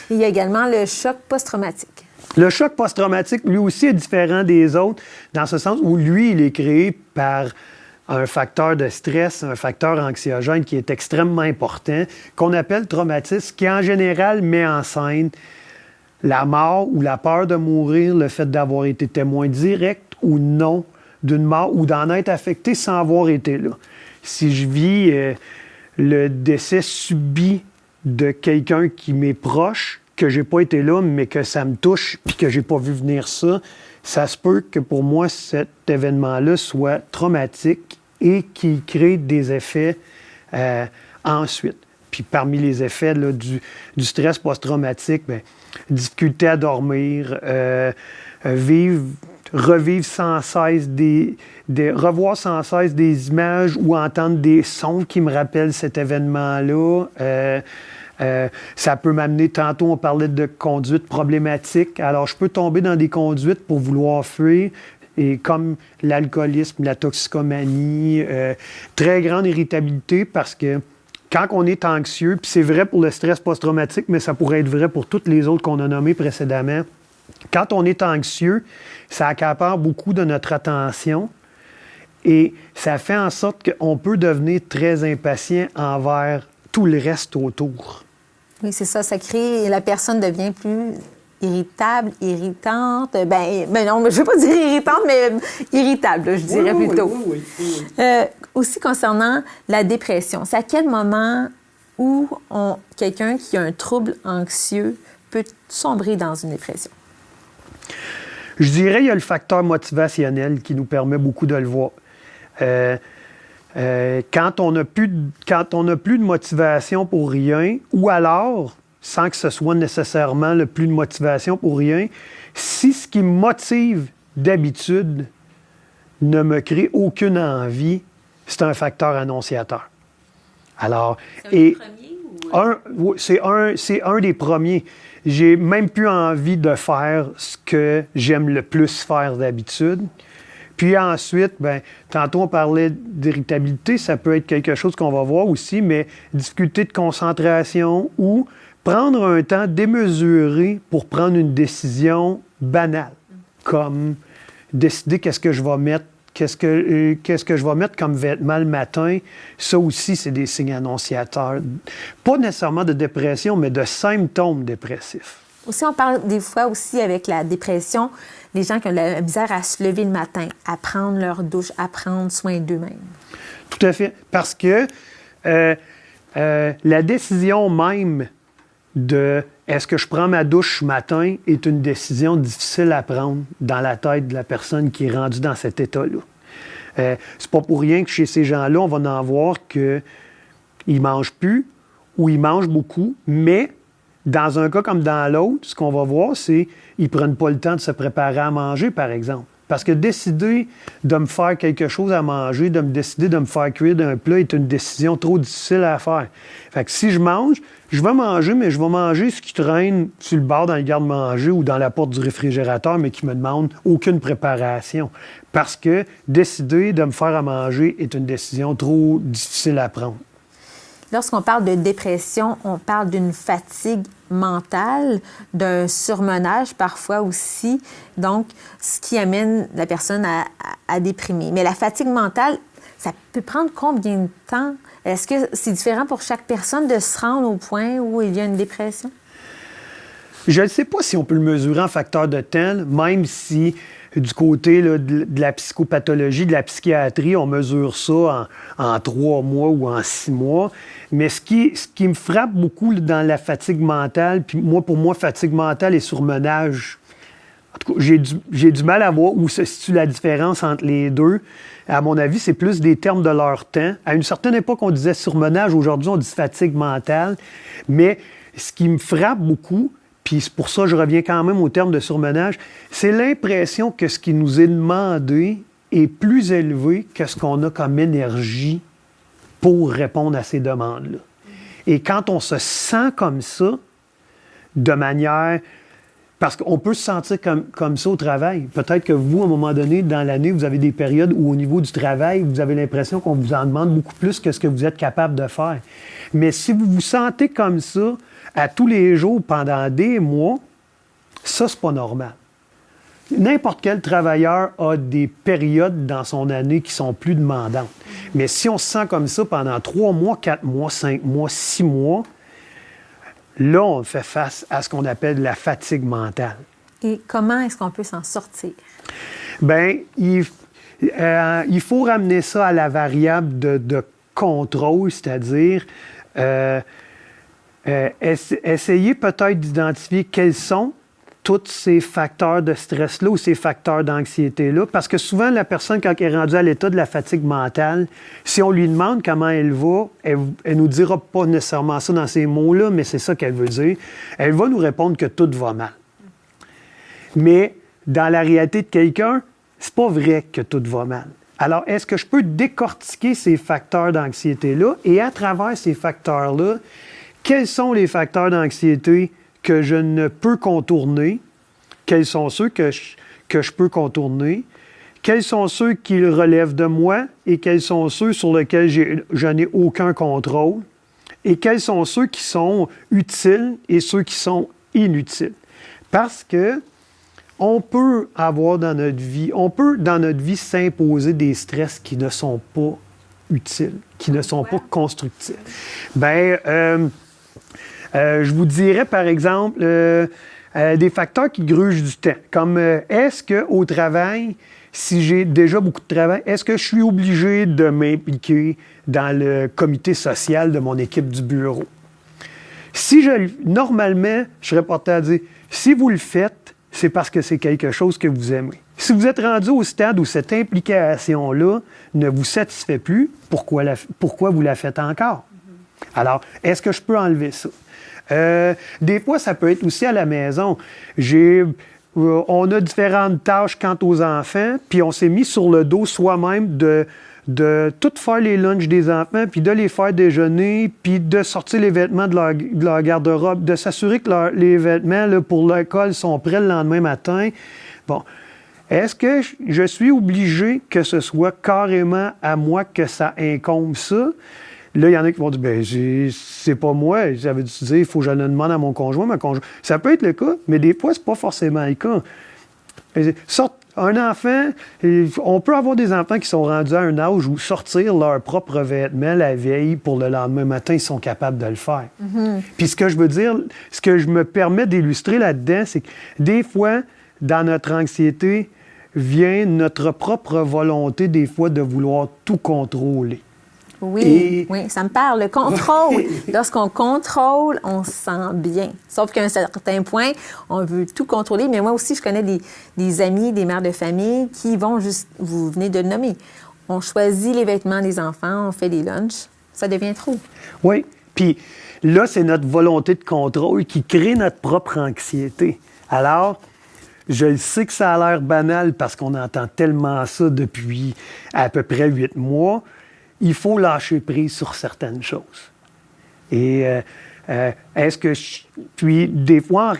Il y a également le choc post-traumatique. Le choc post-traumatique, lui aussi, est différent des autres, dans ce sens où lui, il est créé par un facteur de stress, un facteur anxiogène qui est extrêmement important, qu'on appelle traumatisme, qui en général met en scène la mort ou la peur de mourir, le fait d'avoir été témoin direct ou non d'une mort ou d'en être affecté sans avoir été là. Si je vis le décès subit de quelqu'un qui m'est proche, que j'ai pas été là, mais que ça me touche puis que j'ai pas vu venir ça, ça se peut que pour moi, cet événement-là soit traumatique et qu'il crée des effets ensuite. Puis parmi les effets là, du stress post-traumatique, bien, difficulté à dormir, revivre sans cesse revoir sans cesse des images ou entendre des sons qui me rappellent cet événement-là. Ça peut m'amener, tantôt on parlait de conduite problématique, alors je peux tomber dans des conduites pour vouloir fuir, et comme l'alcoolisme, la toxicomanie, très grande irritabilité parce que quand on est anxieux, puis c'est vrai pour le stress post-traumatique, mais ça pourrait être vrai pour toutes les autres qu'on a nommées précédemment, quand on est anxieux, ça accapare beaucoup de notre attention et ça fait en sorte qu'on peut devenir très impatient envers tout le reste autour. Oui, c'est ça. Ça crée... La personne devient plus irritable, irritante. Ben non, je ne veux pas dire irritante, mais irritable, là, je dirais plutôt. Oui. Aussi concernant la dépression, c'est à quel moment où quelqu'un qui a un trouble anxieux peut sombrer dans une dépression? Je dirais qu'il y a le facteur motivationnel qui nous permet beaucoup de le voir. Quand on n'a plus de motivation pour rien, ou alors, sans que ce soit nécessairement le plus de motivation pour rien, si ce qui me motive d'habitude ne me crée aucune envie, c'est un facteur annonciateur. Alors, c'est un des premiers. J'ai même plus envie de faire ce que j'aime le plus faire d'habitude. Puis ensuite, bien, tantôt on parlait d'irritabilité, ça peut être quelque chose qu'on va voir aussi, mais difficulté de concentration ou prendre un temps démesuré pour prendre une décision banale, comme décider qu'est-ce que je vais mettre comme vêtement le matin. Ça aussi, c'est des signes annonciateurs. Pas nécessairement de dépression, mais de symptômes dépressifs. Aussi, on parle des fois aussi avec la dépression, les gens qui ont la misère à se lever le matin, à prendre leur douche, à prendre soin d'eux-mêmes. Tout à fait. Parce que la décision même de est-ce que je prends ma douche ce matin est une décision difficile à prendre dans la tête de la personne qui est rendue dans cet état-là. C'est pas pour rien que chez ces gens-là, on va en voir qu'ils ne mangent plus ou ils mangent beaucoup, mais dans un cas comme dans l'autre, ce qu'on va voir, c'est qu'ils ne prennent pas le temps de se préparer à manger, par exemple. Parce que décider de me faire quelque chose à manger, décider de me faire cuire d'un plat est une décision trop difficile à faire. Fait que si je mange, je vais manger, mais je vais manger ce qui traîne sur le bord dans le garde-manger ou dans la porte du réfrigérateur, mais qui me demande aucune préparation. Parce que décider de me faire à manger est une décision trop difficile à prendre. Lorsqu'on parle de dépression, on parle d'une fatigue mentale, d'un surmenage parfois aussi, donc ce qui amène la personne à déprimer. Mais la fatigue mentale, ça peut prendre combien de temps? Est-ce que c'est différent pour chaque personne de se rendre au point où il y a une dépression? Je ne sais pas si on peut le mesurer en facteur de temps, même si du côté là, de la psychopathologie, de la psychiatrie, on mesure ça en 3 mois ou en 6 mois. Mais ce qui me frappe beaucoup là, dans la fatigue mentale, puis pour moi, fatigue mentale et surmenage, en tout cas, j'ai du mal à voir où se situe la différence entre les deux. À mon avis, c'est plus des termes de leur temps. À une certaine époque, on disait surmenage. Aujourd'hui, on dit fatigue mentale. Mais ce qui me frappe beaucoup, puis c'est pour ça que je reviens quand même au terme de surmenage, c'est l'impression que ce qui nous est demandé est plus élevé que ce qu'on a comme énergie pour répondre à ces demandes-là. Et quand on se sent comme ça, de manière... Parce qu'on peut se sentir comme ça au travail. Peut-être que vous, à un moment donné, dans l'année, vous avez des périodes où, au niveau du travail, vous avez l'impression qu'on vous en demande beaucoup plus que ce que vous êtes capable de faire. Mais si vous vous sentez comme ça à tous les jours pendant des mois, ça, c'est pas normal. N'importe quel travailleur a des périodes dans son année qui sont plus demandantes. Mais si on se sent comme ça pendant 3 mois, 4 mois, 5 mois, 6 mois, là, on fait face à ce qu'on appelle la fatigue mentale. Et comment est-ce qu'on peut s'en sortir? Bien, il faut ramener ça à la variable de contrôle, c'est-à-dire essayer peut-être d'identifier quels sont tous ces facteurs de stress-là ou ces facteurs d'anxiété-là. Parce que souvent, la personne, quand elle est rendue à l'état de la fatigue mentale, si on lui demande comment elle va, elle nous dira pas nécessairement ça dans ces mots-là, mais c'est ça qu'elle veut dire. Elle va nous répondre que tout va mal. Mais dans la réalité de quelqu'un, c'est pas vrai que tout va mal. Alors, est-ce que je peux décortiquer ces facteurs d'anxiété-là et à travers ces facteurs-là, quels sont les facteurs d'anxiété que je ne peux contourner, quels sont ceux que je peux contourner, quels sont ceux qui relèvent de moi et quels sont ceux sur lesquels je n'ai aucun contrôle, et quels sont ceux qui sont utiles et ceux qui sont inutiles. Parce que on peut avoir dans notre vie s'imposer des stress qui ne sont pas utiles, qui ne sont pas constructifs. Je vous dirais, par exemple, des facteurs qui grugent du temps. Comme est-ce qu'au travail, si j'ai déjà beaucoup de travail, est-ce que je suis obligé de m'impliquer dans le comité social de mon équipe du bureau? Normalement, je serais porté à dire, si vous le faites, c'est parce que c'est quelque chose que vous aimez. Si vous êtes rendu au stade où cette implication-là ne vous satisfait plus, pourquoi vous la faites encore? Alors, est-ce que je peux enlever ça? Des fois, ça peut être aussi à la maison. On a différentes tâches quant aux enfants, puis on s'est mis sur le dos soi-même de tout faire les lunchs des enfants, puis de les faire déjeuner, puis de sortir les vêtements de leur garde-robe, de s'assurer que les vêtements là, pour l'école sont prêts le lendemain matin. Bon. Est-ce que je suis obligé que ce soit carrément à moi que ça incombe ça? Là, il y en a qui vont dire, bien, c'est pas moi. J'avais dû dire, il faut que je le demande à mon conjoint, ma conjointe. Ça peut être le cas, mais des fois, c'est pas forcément le cas. Un enfant, on peut avoir des enfants qui sont rendus à un âge où sortir leurs propres vêtements la veille pour le lendemain matin, ils sont capables de le faire. Mm-hmm. Puis ce que je veux dire, ce que je me permets d'illustrer là-dedans, c'est que des fois, dans notre anxiété, vient notre propre volonté, des fois, de vouloir tout contrôler. Oui, ça me parle. Le contrôle. Lorsqu'on contrôle, on se sent bien. Sauf qu'à un certain point, on veut tout contrôler. Mais moi aussi, je connais des amis, des mères de famille qui vont juste, vous venez de le nommer, on choisit les vêtements des enfants, on fait des lunchs. Ça devient trop. Oui. Puis là, c'est notre volonté de contrôle qui crée notre propre anxiété. Alors, je sais que ça a l'air banal parce qu'on entend tellement ça depuis à peu près 8 mois. Il faut lâcher prise sur certaines choses. Et puis, des fois,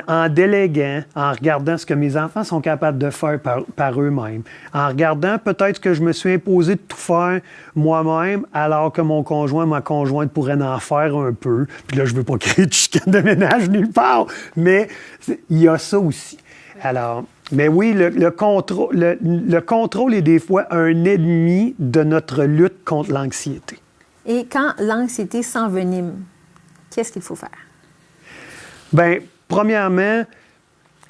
en déléguant, en regardant ce que mes enfants sont capables de faire par eux-mêmes, en regardant peut-être ce que je me suis imposé de tout faire moi-même, alors que mon conjoint, ma conjointe pourraient en faire un peu. Puis là, je ne veux pas créer de chicane de ménage nulle part, mais il y a ça aussi. Alors, mais oui, le contrôle est des fois un ennemi de notre lutte contre l'anxiété. Et quand l'anxiété s'envenime, qu'est-ce qu'il faut faire? Bien, premièrement,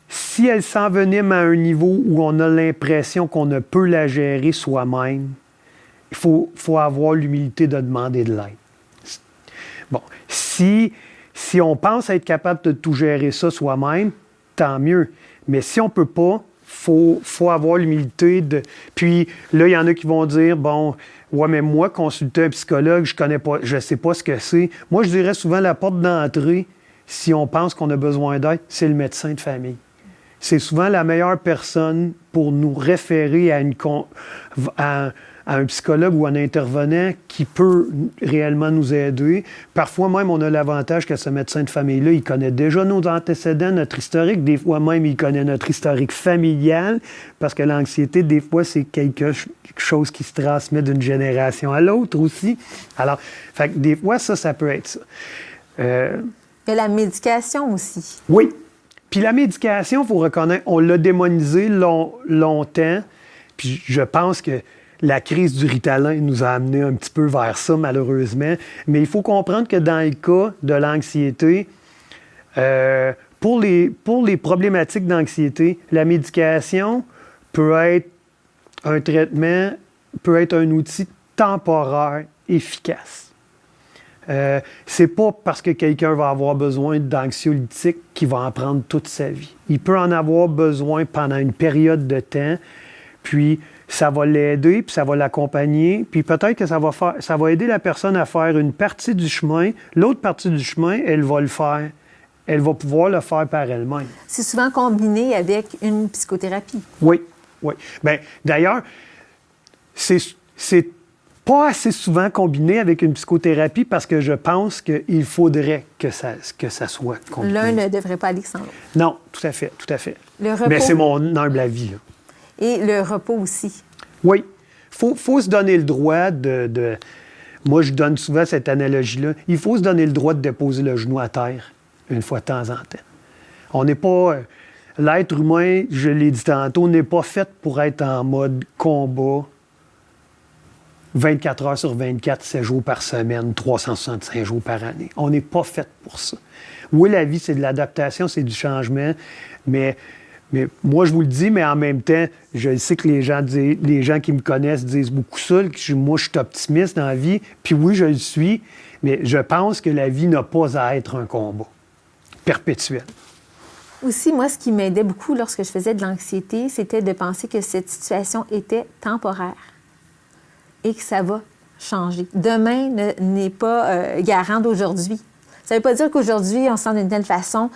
si elle s'envenime à un niveau où on a l'impression qu'on ne peut la gérer soi-même, il faut avoir l'humilité de demander de l'aide. Bon, si on pense être capable de tout gérer ça soi-même, tant mieux. Mais si on ne peut pas, il faut avoir l'humilité de... Puis là, il y en a qui vont dire, bon, ouais, mais moi, consulter un psychologue, je ne sais pas ce que c'est. Moi, je dirais souvent la porte d'entrée, si on pense qu'on a besoin d'aide, c'est le médecin de famille. C'est souvent la meilleure personne pour nous référer à un psychologue ou un intervenant qui peut réellement nous aider. Parfois même, on a l'avantage que ce médecin de famille-là, il connaît déjà nos antécédents, notre historique. Des fois même, il connaît notre historique familial, parce que l'anxiété, des fois, c'est quelque chose qui se transmet d'une génération à l'autre aussi. Alors, fait que des fois, ça peut être ça. Mais la médication aussi. Oui. Puis la médication, il faut reconnaître, on l'a démonisé longtemps. Puis je pense que la crise du Ritalin nous a amené un petit peu vers ça, malheureusement. Mais il faut comprendre que dans le cas de l'anxiété, pour les problématiques d'anxiété, la médication peut être un traitement, peut être un outil temporaire efficace. C'est pas parce que quelqu'un va avoir besoin d'anxiolytique qu'il va en prendre toute sa vie. Il peut en avoir besoin pendant une période de temps, puis ça va l'aider, puis ça va l'accompagner, puis peut-être que ça va aider la personne à faire une partie du chemin. L'autre partie du chemin, elle va le faire. Elle va pouvoir le faire par elle-même. C'est souvent combiné avec une psychothérapie. Oui, oui. Bien, d'ailleurs, c'est pas assez souvent combiné avec une psychothérapie parce que je pense qu'il faudrait que ça soit combiné. L'un ne devrait pas aller sans l'autre. Non, tout à fait, tout à fait. Le repos. Mais c'est mon humble avis. Là. Et le repos aussi. Oui. Faut se donner le droit de... Moi, je donne souvent cette analogie-là. Il faut se donner le droit de déposer le genou à terre une fois de temps en temps. On n'est pas... L'être humain, je l'ai dit tantôt, n'est pas fait pour être en mode combat 24 heures sur 24, 7 jours par semaine, 365 jours par année. On n'est pas fait pour ça. Oui, la vie, c'est de l'adaptation, c'est du changement, mais moi, je vous le dis, mais en même temps, je sais que les gens qui me connaissent disent beaucoup ça, que moi, je suis optimiste dans la vie, puis oui, je le suis, mais je pense que la vie n'a pas à être un combat perpétuel. Aussi, moi, ce qui m'aidait beaucoup lorsque je faisais de l'anxiété, c'était de penser que cette situation était temporaire et que ça va changer. Demain n'est pas garant d'aujourd'hui. Ça ne veut pas dire qu'aujourd'hui, on se sent d'une telle façon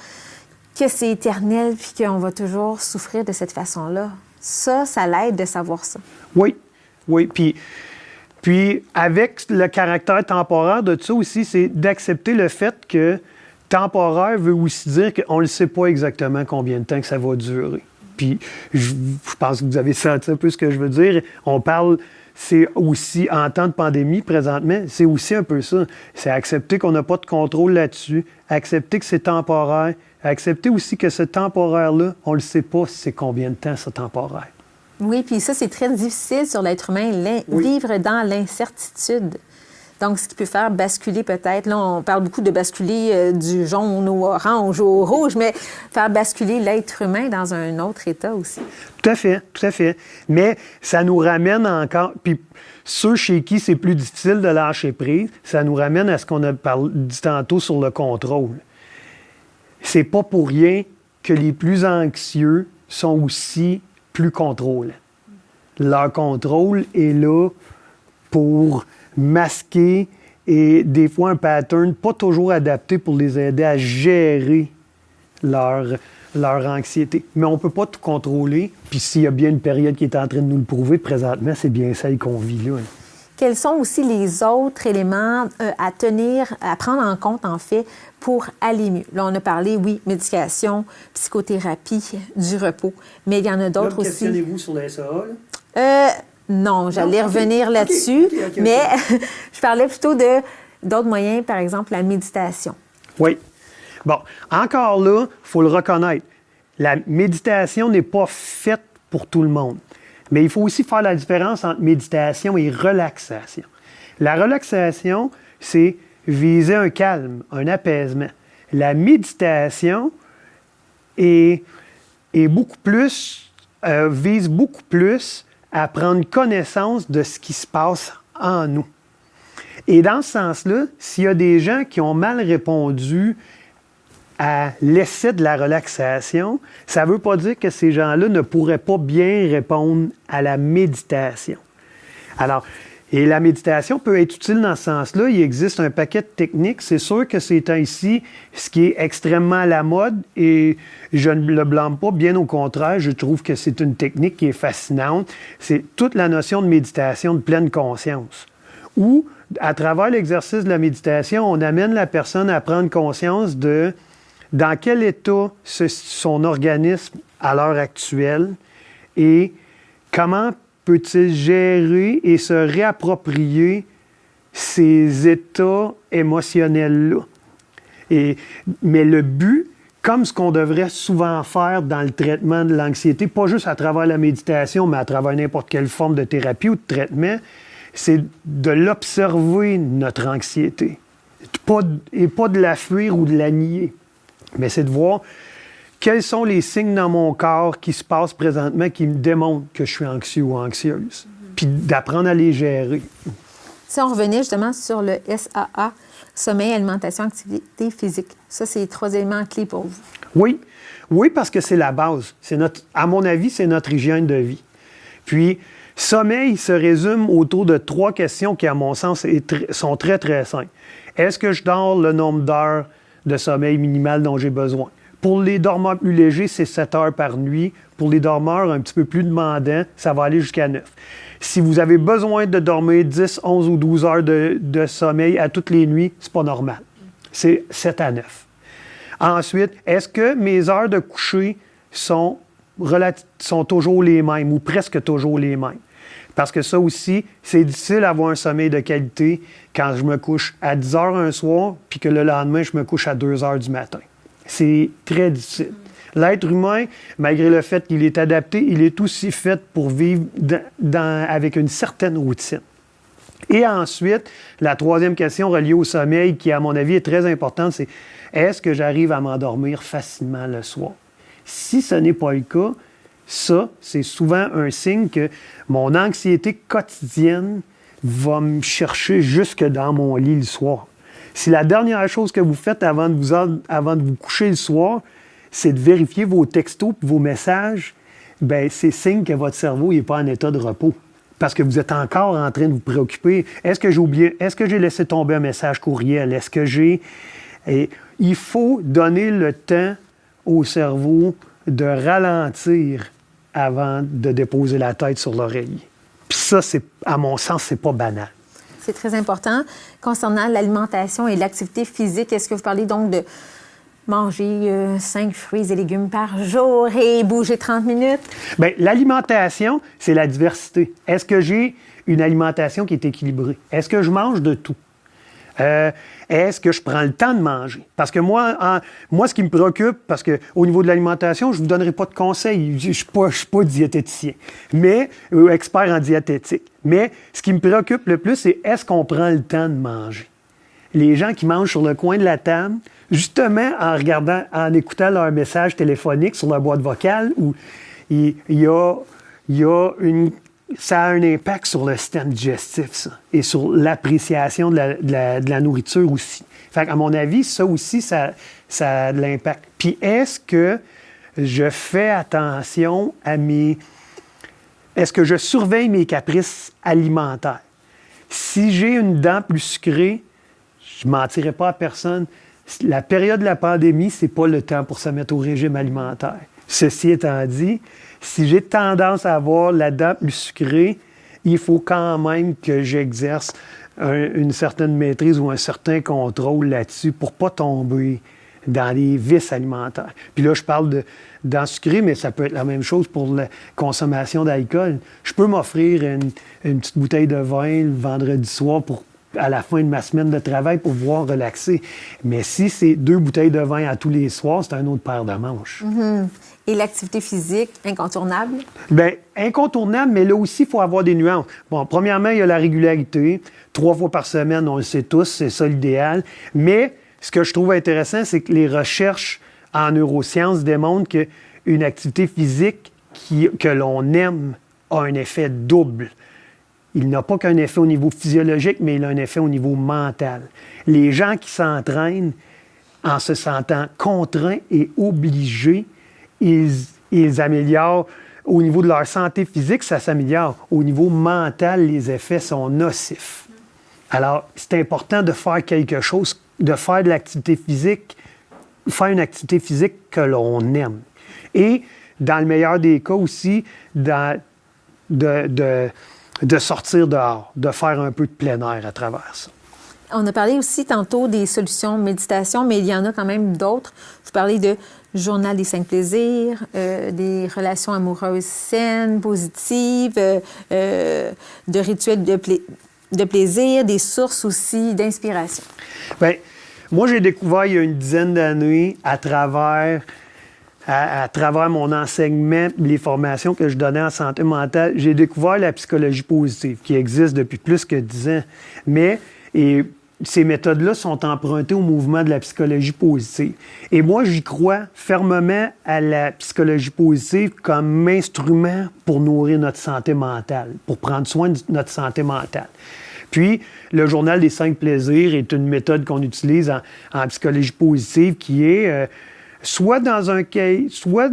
que c'est éternel puis qu'on va toujours souffrir de cette façon-là. Ça l'aide de savoir ça. Oui, oui. Puis avec le caractère temporaire de ça aussi, c'est d'accepter le fait que temporaire veut aussi dire qu'on ne sait pas exactement combien de temps que ça va durer. Puis je pense que vous avez senti un peu ce que je veux dire. On parle... C'est aussi, en temps de pandémie, présentement, c'est aussi un peu ça. C'est accepter qu'on n'a pas de contrôle là-dessus, accepter que c'est temporaire, accepter aussi que ce temporaire-là, on ne le sait pas c'est combien de temps, ce temporaire. Oui, puis ça, c'est très difficile sur l'être humain, vivre dans l'incertitude. Donc, ce qui peut faire basculer peut-être, là, on parle beaucoup de basculer du jaune au orange ou au rouge, mais faire basculer l'être humain dans un autre état aussi. Tout à fait, tout à fait. Mais ça nous ramène encore, puis ceux chez qui c'est plus difficile de lâcher prise, ça nous ramène à ce qu'on a dit tantôt sur le contrôle. C'est pas pour rien que les plus anxieux sont aussi plus contrôlants. Leur contrôle est là pour masquer et des fois un pattern pas toujours adapté pour les aider à gérer leur anxiété. Mais on ne peut pas tout contrôler. Puis s'il y a bien une période qui est en train de nous le prouver, présentement, c'est bien celle qu'on vit là. Quels sont aussi les autres éléments à prendre en compte, en fait, pour aller mieux? Là, on a parlé, oui, médication, psychothérapie, du repos, mais il y en a d'autres aussi. Questionnez-vous sur la SAA, là? Non, j'allais revenir là-dessus, mais je parlais plutôt d'autres moyens, par exemple la méditation. Oui. Bon, encore là, il faut le reconnaître. La méditation n'est pas faite pour tout le monde. Mais il faut aussi faire la différence entre méditation et relaxation. La relaxation, c'est viser un calme, un apaisement. La méditation vise beaucoup plus à prendre connaissance de ce qui se passe en nous. Et dans ce sens-là, s'il y a des gens qui ont mal répondu à l'essai de la relaxation, ça ne veut pas dire que ces gens-là ne pourraient pas bien répondre à la méditation. Alors, Et la méditation peut être utile dans ce sens-là. Il existe un paquet de techniques. C'est sûr que ces temps-ci, ce qui est extrêmement à la mode, et je ne le blâme pas, bien au contraire, je trouve que c'est une technique qui est fascinante. C'est toute la notion de méditation de pleine conscience, où, à travers l'exercice de la méditation, on amène la personne à prendre conscience de dans quel état son organisme à l'heure actuelle et comment peut-il gérer et se réapproprier ces états émotionnels-là. Mais le but, comme ce qu'on devrait souvent faire dans le traitement de l'anxiété, pas juste à travers la méditation, mais à travers n'importe quelle forme de thérapie ou de traitement, c'est de l'observer, notre anxiété. Et pas de la fuir ou de la nier. Mais c'est de voir quels sont les signes dans mon corps qui se passent présentement qui me démontrent que je suis anxieux ou anxieuse. Puis d'apprendre à les gérer. Si on revenait justement sur le SAA, sommeil, alimentation, activité physique, ça, c'est les 3 éléments clés pour vous. Oui, parce que c'est la base. À mon avis, c'est notre hygiène de vie. Puis, sommeil se résume autour de 3 questions qui, à mon sens, sont très, très simples. Est-ce que je dors le nombre d'heures de sommeil minimal dont j'ai besoin? Pour les dormeurs plus légers, c'est 7 heures par nuit. Pour les dormeurs un petit peu plus demandants, ça va aller jusqu'à 9. Si vous avez besoin de dormir 10, 11 ou 12 heures de sommeil à toutes les nuits, c'est pas normal. C'est 7 à 9. Ensuite, est-ce que mes heures de coucher sont toujours les mêmes ou presque toujours les mêmes? Parce que ça aussi, c'est difficile d'avoir un sommeil de qualité quand je me couche à 10 heures un soir puis que le lendemain, je me couche à 2 heures du matin. C'est très difficile. L'être humain, malgré le fait qu'il est adapté, il est aussi fait pour vivre avec une certaine routine. Et ensuite, la 3e question reliée au sommeil, qui à mon avis est très importante, c'est est-ce que j'arrive à m'endormir facilement le soir? Si ce n'est pas le cas, ça, c'est souvent un signe que mon anxiété quotidienne va me chercher jusque dans mon lit le soir. Si la dernière chose que vous faites avant de vous coucher le soir, c'est de vérifier vos textos et vos messages, bien, c'est signe que votre cerveau n'est pas en état de repos. Parce que vous êtes encore en train de vous préoccuper. Est-ce que j'ai oublié? Est-ce que j'ai laissé tomber un message courriel? Est-ce que j'ai... Et il faut donner le temps au cerveau de ralentir avant de déposer la tête sur l'oreiller. Puis ça, à mon sens, c'est pas banal. C'est très important. Concernant l'alimentation et l'activité physique, est-ce que vous parlez donc de manger 5 fruits et légumes par jour et bouger 30 minutes? Bien, l'alimentation, c'est la diversité. Est-ce que j'ai une alimentation qui est équilibrée? Est-ce que je mange de tout? Est-ce que je prends le temps de manger? Parce que moi, ce qui me préoccupe, parce qu'au niveau de l'alimentation, je ne vous donnerai pas de conseils. Je ne suis pas diététicien, ou expert en diététique. Mais ce qui me préoccupe le plus, c'est est-ce qu'on prend le temps de manger? Les gens qui mangent sur le coin de la table, justement en écoutant leur message téléphonique sur leur boîte vocale, où ça a un impact sur le système digestif, ça, et sur l'appréciation de la nourriture aussi. Fait qu'à mon avis, ça aussi, ça a de l'impact. Puis est-ce que je fais attention est-ce que je surveille mes caprices alimentaires? Si j'ai une dent plus sucrée, je ne mentirai pas à personne. La période de la pandémie, c'est pas le temps pour se mettre au régime alimentaire. Ceci étant dit, si j'ai tendance à avoir la dent plus sucrée, il faut quand même que j'exerce une certaine maîtrise ou un certain contrôle là-dessus pour ne pas tomber dans les vices alimentaires. Puis là, je parle de dents sucrées, mais ça peut être la même chose pour la consommation d'alcool. Je peux m'offrir une petite bouteille de vin le vendredi soir à la fin de ma semaine de travail pour pouvoir relaxer. Mais si c'est 2 bouteilles de vin à tous les soirs, c'est un autre paire de manches. Mm-hmm. Et l'activité physique, incontournable? Bien, incontournable, mais là aussi, il faut avoir des nuances. Bon, premièrement, il y a la régularité. 3 fois par semaine, on le sait tous, c'est ça l'idéal. Mais ce que je trouve intéressant, c'est que les recherches en neurosciences démontrent qu'une activité physique que l'on aime a un effet double. Il n'a pas qu'un effet au niveau physiologique, mais il a un effet au niveau mental. Les gens qui s'entraînent en se sentant contraints et obligés, ils améliorent au niveau de leur santé physique, ça s'améliore. Au niveau mental, les effets sont nocifs. Alors, c'est important de faire quelque chose, de faire de l'activité physique, faire une activité physique que l'on aime. Et, dans le meilleur des cas aussi, de sortir dehors, de faire un peu de plein air à travers ça. On a parlé aussi tantôt des solutions méditation, mais il y en a quand même d'autres. Vous parlez de journal des 5 plaisirs, des relations amoureuses saines, positives, de rituels de plaisir, des sources aussi d'inspiration. Bien, moi, j'ai découvert il y a une dizaine d'années, à travers mon enseignement, les formations que je donnais en santé mentale, j'ai découvert la psychologie positive, qui existe depuis plus que 10 ans. Mais, ces méthodes-là sont empruntées au mouvement de la psychologie positive. Et moi, j'y crois fermement à la psychologie positive comme instrument pour nourrir notre santé mentale, pour prendre soin de notre santé mentale. Puis, le journal des 5 plaisirs est une méthode qu'on utilise en psychologie positive qui est soit dans un cahier, soit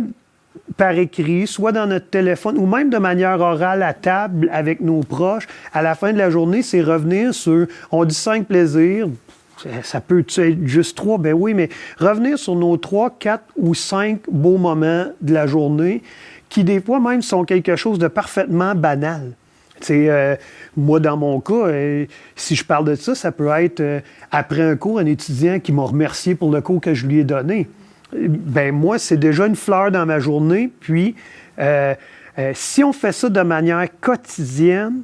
par écrit, soit dans notre téléphone, ou même de manière orale à table avec nos proches. À la fin de la journée, c'est revenir sur, on dit 5 plaisirs, ça peut être juste 3, ben oui, mais revenir sur nos 3, 4 ou 5 beaux moments de la journée, qui des fois même sont quelque chose de parfaitement banal. Moi, dans mon cas, si je parle de ça, ça peut être après un cours, un étudiant qui m'a remercié pour le cours que je lui ai donné. Ben moi, c'est déjà une fleur dans ma journée. Puis, si on fait ça de manière quotidienne,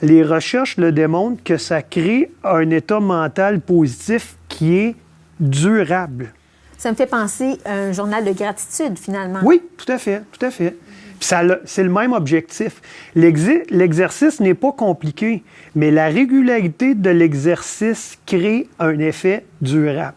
les recherches le démontrent que ça crée un état mental positif qui est durable. Ça me fait penser à un journal de gratitude, finalement. Oui, tout à fait, tout à fait. Puis c'est le même objectif. L'exercice n'est pas compliqué, mais la régularité de l'exercice crée un effet durable.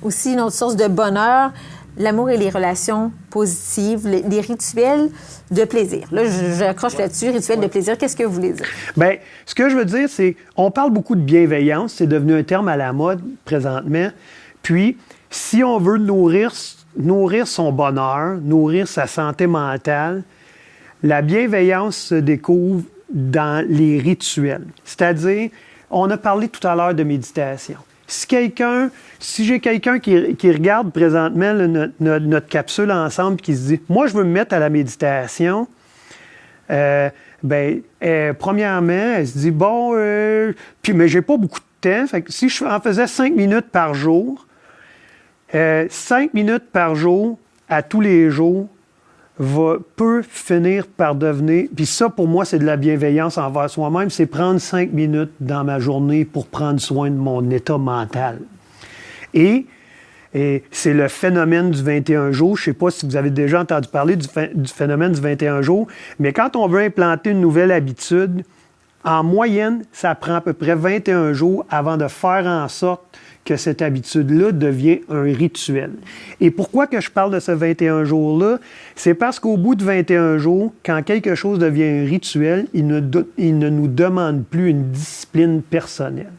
Aussi, une autre source de bonheur, l'amour et les relations positives, les rituels de plaisir. Là, j'accroche là-dessus, rituels de plaisir. Qu'est-ce que vous voulez dire? Bien, ce que je veux dire, c'est, on parle beaucoup de bienveillance, c'est devenu un terme à la mode présentement. Puis, si on veut nourrir son bonheur, nourrir sa santé mentale, la bienveillance se découvre dans les rituels. C'est-à-dire, on a parlé tout à l'heure de méditation. Si j'ai quelqu'un qui regarde présentement notre capsule ensemble et qui se dit « Moi, je veux me mettre à la méditation », premièrement, elle se dit « Bon, mais j'ai pas beaucoup de temps. » Fait que si je en faisais 5 minutes par jour, 5 minutes par jour, à tous les jours, peut finir par devenir... Puis ça, pour moi, c'est de la bienveillance envers soi-même. C'est prendre 5 minutes dans ma journée pour prendre soin de mon état mental. Et c'est le phénomène du 21 jours. Je ne sais pas si vous avez déjà entendu parler du phénomène du 21 jours, mais quand on veut implanter une nouvelle habitude, en moyenne, ça prend à peu près 21 jours avant de faire en sorte que cette habitude-là devient un rituel. Et pourquoi que je parle de ce 21 jours-là? C'est parce qu'au bout de 21 jours, quand quelque chose devient un rituel, il ne nous demande plus une discipline personnelle.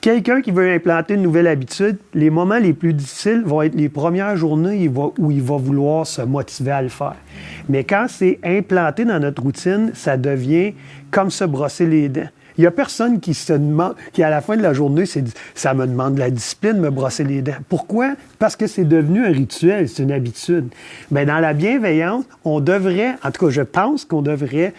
Quelqu'un qui veut implanter une nouvelle habitude, les moments les plus difficiles vont être les premières journées où il va vouloir se motiver à le faire. Mais quand c'est implanté dans notre routine, ça devient comme se brosser les dents. Il n'y a personne qui à la fin de la journée, ça me demande de la discipline de me brosser les dents. Pourquoi? Parce que c'est devenu un rituel, c'est une habitude. Bien, dans la bienveillance, on devrait, en tout cas, je pense qu'on devrait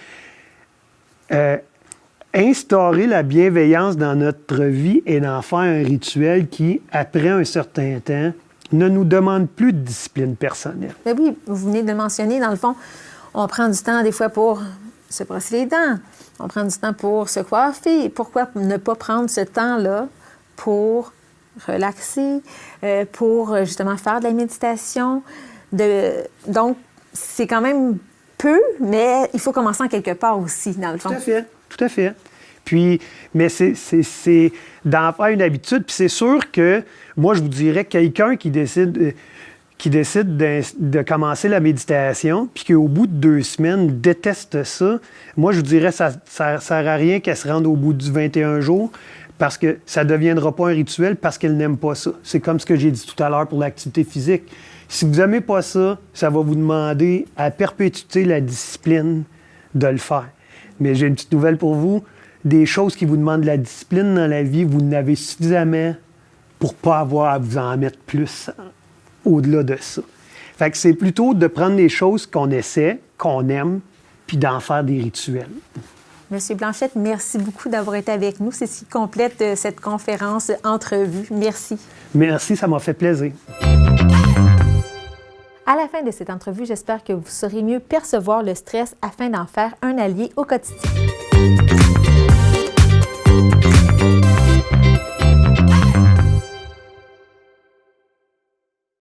instaurer la bienveillance dans notre vie et d'en faire un rituel qui, après un certain temps, ne nous demande plus de discipline personnelle. Mais oui, vous venez de le mentionner, dans le fond, on prend du temps des fois pour se brosser les dents, on prend du temps pour se coiffer. Pourquoi ne pas prendre ce temps-là pour relaxer, pour justement faire de la méditation? Donc, c'est quand même peu, mais il faut commencer en quelque part aussi, dans le fond. Tout à fait, tout à fait. Puis, mais c'est d'en faire une habitude. Puis c'est sûr que, moi, je vous dirais, quelqu'un qui décide de commencer la méditation, puis qu'au bout de 2 semaines, déteste ça, moi, je vous dirais, ça ne sert à rien qu'elle se rende au bout du 21 jours, parce que ça ne deviendra pas un rituel, parce qu'elle n'aime pas ça. C'est comme ce que j'ai dit tout à l'heure pour l'activité physique. Si vous n'aimez pas ça, ça va vous demander à perpétuer la discipline de le faire. Mais j'ai une petite nouvelle pour vous. Des choses qui vous demandent de la discipline dans la vie, vous n'avez suffisamment pour ne pas avoir à vous en mettre plus au-delà de ça. Fait que c'est plutôt de prendre des choses qu'on essaie, qu'on aime, puis d'en faire des rituels. Monsieur Blanchette, merci beaucoup d'avoir été avec nous. C'est ce qui complète cette conférence entrevue. Merci. Merci, ça m'a fait plaisir. À la fin de cette entrevue, j'espère que vous saurez mieux percevoir le stress afin d'en faire un allié au quotidien.